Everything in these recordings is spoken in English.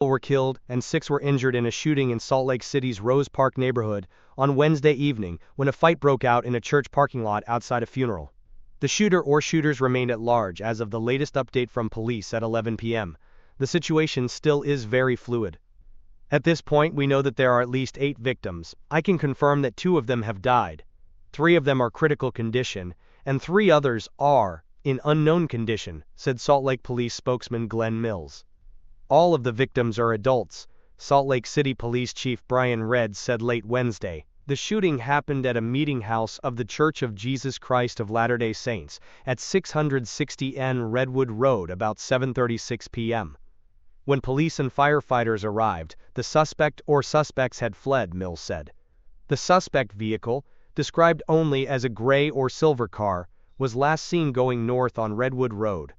People were killed and 6 were injured in a shooting in Salt Lake City's Rose Park neighborhood on Wednesday evening when a fight broke out in a church parking lot outside a funeral. The shooter or shooters remained at large as of the latest update from police at 11 p.m. The situation still is very fluid. At this point, we know that there are at least 8 victims. I can confirm that 2 of them have died. 3 of them are critical condition, and 3 others are in unknown condition, said Salt Lake Police spokesman Glenn Mills. All of the victims are adults, Salt Lake City Police Chief Brian Redd said late Wednesday. The shooting happened at a meeting house of the Church of Jesus Christ of Latter-day Saints at 660 N Redwood Road about 7:36 p.m. When police and firefighters arrived, the suspect or suspects had fled, Mills said. The suspect vehicle, described only as a gray or silver car, was last seen going north on Redwood Road.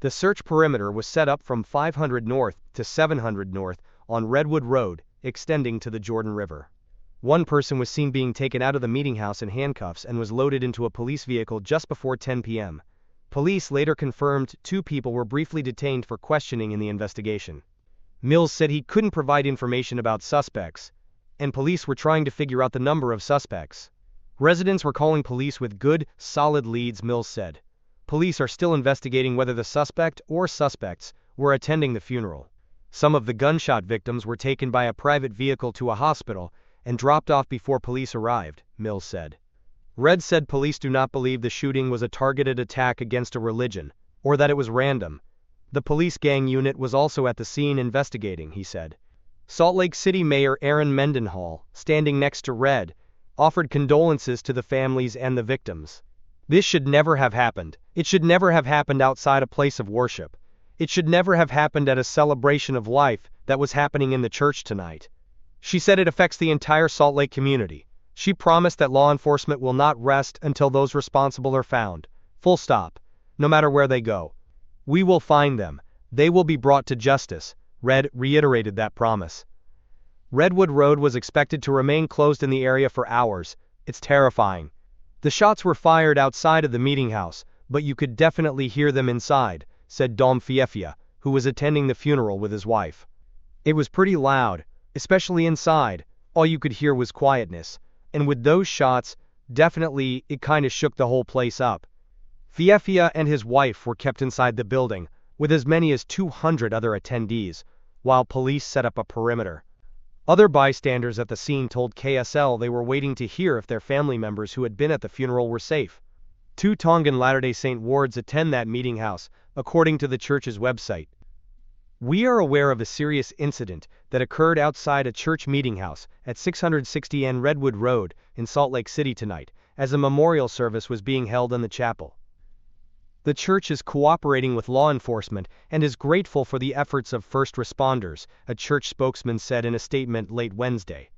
The search perimeter was set up from 500 north to 700 north on Redwood Road, extending to the Jordan River. One person was seen being taken out of the meeting house in handcuffs and was loaded into a police vehicle just before 10 p.m. Police later confirmed 2 people were briefly detained for questioning in the investigation. Mills said he couldn't provide information about suspects, and police were trying to figure out the number of suspects. Residents were calling police with good, solid leads, Mills said. Police are still investigating whether the suspect or suspects were attending the funeral. Some of the gunshot victims were taken by a private vehicle to a hospital and dropped off before police arrived, Mills said. Redd said police do not believe the shooting was a targeted attack against a religion, or that it was random. The police gang unit was also at the scene investigating, he said. Salt Lake City Mayor Aaron Mendenhall, standing next to Redd, offered condolences to the families and the victims. This should never have happened. It should never have happened outside a place of worship. It should never have happened at a celebration of life that was happening in the church tonight. She said it affects the entire Salt Lake community. She promised that law enforcement will not rest until those responsible are found. Full stop. No matter where they go. We will find them. They will be brought to justice. Redd reiterated that promise. Redwood Road was expected to remain closed in the area for hours. It's terrifying. The shots were fired outside of the meeting house, but you could definitely hear them inside, said Dom Fiefia, who was attending the funeral with his wife. It was pretty loud, especially inside. All you could hear was quietness, and with those shots, definitely it kinda shook the whole place up. Fiefia and his wife were kept inside the building, with as many as 200 other attendees, while police set up a perimeter. Other bystanders at the scene told KSL they were waiting to hear if their family members who had been at the funeral were safe. 2 Tongan Latter-day Saint wards attend that meeting house, according to the church's website. We are aware of a serious incident that occurred outside a church meeting house at 660 N Redwood Road in Salt Lake City tonight, as a memorial service was being held in the chapel. The church is cooperating with law enforcement and is grateful for the efforts of first responders, a church spokesman said in a statement late Wednesday.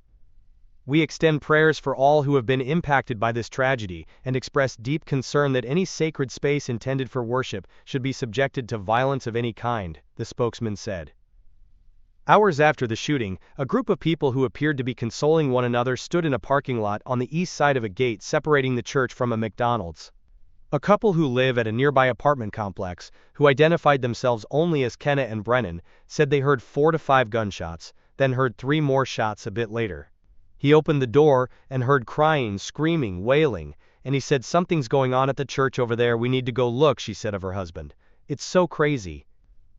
We extend prayers for all who have been impacted by this tragedy and express deep concern that any sacred space intended for worship should be subjected to violence of any kind, the spokesman said. Hours after the shooting, a group of people who appeared to be consoling one another stood in a parking lot on the east side of a gate separating the church from a McDonald's. A couple who live at a nearby apartment complex, who identified themselves only as Kenna and Brennan, said they heard 4 to 5 gunshots, then heard 3 more shots a bit later. He opened the door and heard crying, screaming, wailing, and he said, "Something's going on at the church over there, we need to go look," she said of her husband. "It's so crazy.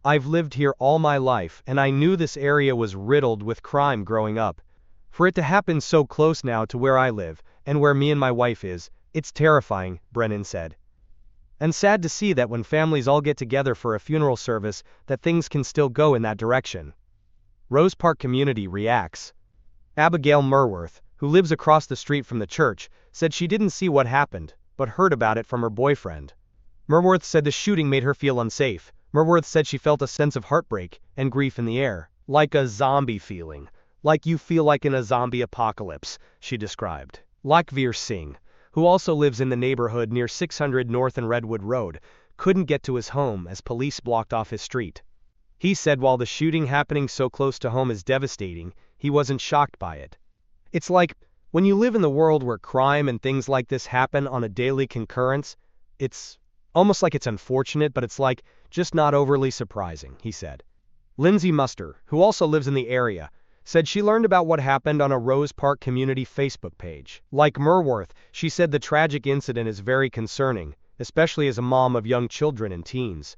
I've lived here all my life and I knew this area was riddled with crime growing up. For it to happen so close now to where I live, and where me and my wife is, it's terrifying," Brennan said. And sad to see that when families all get together for a funeral service, that things can still go in that direction. Rose Park community reacts. Abigail Merworth, who lives across the street from the church, said she didn't see what happened, but heard about it from her boyfriend. Merworth said the shooting made her feel unsafe. Merworth said she felt a sense of heartbreak and grief in the air. Like a zombie feeling. Like you feel like in a zombie apocalypse, she described. Lakveer Singh, who also lives in the neighborhood near 600 North and Redwood Road, couldn't get to his home as police blocked off his street. He said while the shooting happening so close to home is devastating, he wasn't shocked by it. It's like, when you live in the world where crime and things like this happen on a daily concurrence, it's almost like it's unfortunate, but it's like, just not overly surprising, he said. Lindsay Muster, who also lives in the area, said she learned about what happened on a Rose Park community Facebook page. Like Merworth, she said the tragic incident is very concerning, especially as a mom of young children and teens.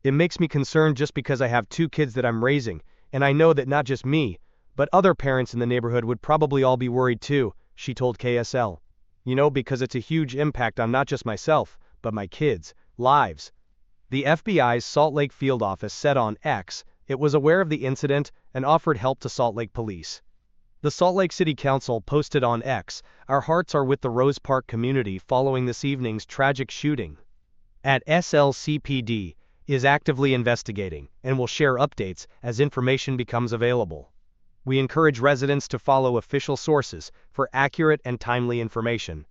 It makes me concerned just because I have 2 kids that I'm raising, and I know that not just me, but other parents in the neighborhood would probably all be worried too, she told KSL. Because it's a huge impact on not just myself, but my kids' lives. The FBI's Salt Lake field office said on X it was aware of the incident and offered help to Salt Lake police. The Salt Lake City Council posted on X, "Our hearts are with the Rose Park community following this evening's tragic shooting." At SLCPD is actively investigating and will share updates as information becomes available. We encourage residents to follow official sources for accurate and timely information.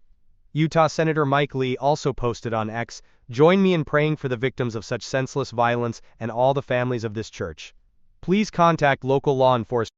Utah Senator Mike Lee also posted on X, "Join me in praying for the victims of such senseless violence and all the families of this church. Please contact local law enforcement."